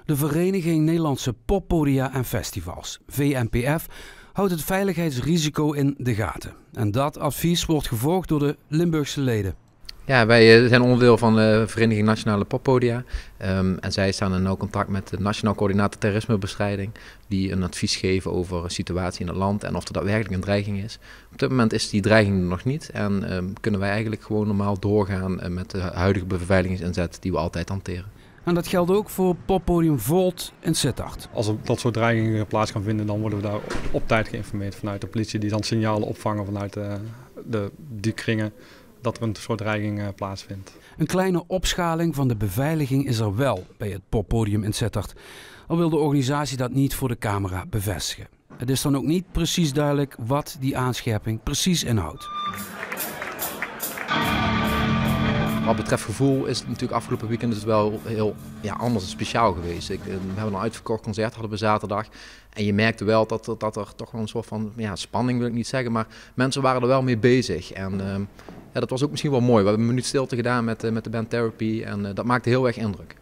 De Vereniging Nederlandse Poppodia en Festivals, VNPF, houdt het veiligheidsrisico in de gaten. En dat advies wordt gevolgd door de Limburgse leden. Ja, wij zijn onderdeel van de Vereniging Nationale Poppodia en zij staan in nauw contact met de Nationaal Coördinator Terrorismebestrijding, die een advies geven over de situatie in het land en of er daadwerkelijk een dreiging is. Op dit moment is die dreiging er nog niet en kunnen wij eigenlijk gewoon normaal doorgaan met de huidige beveiligingsinzet die we altijd hanteren. En dat geldt ook voor poppodium Volt in Sittard. Als er dat soort dreigingen plaats gaan vinden, dan worden we daar op tijd geïnformeerd vanuit de politie, die dan signalen opvangen vanuit die kringen dat er een soort dreiging plaatsvindt. Een kleine opschaling van de beveiliging is er wel bij het poppodium in Sittard, al wil de organisatie dat niet voor de camera bevestigen. Het is dan ook niet precies duidelijk wat die aanscherping precies inhoudt. Wat betreft gevoel is het natuurlijk afgelopen weekend dus wel heel anders en speciaal geweest. We hebben een uitverkocht concert, hadden we zaterdag. En je merkte wel dat er toch wel een soort van spanning, wil ik niet zeggen, maar mensen waren er wel mee bezig. En dat was ook misschien wel mooi. We hebben een minuut stilte gedaan met de band Therapy en dat maakte heel erg indruk.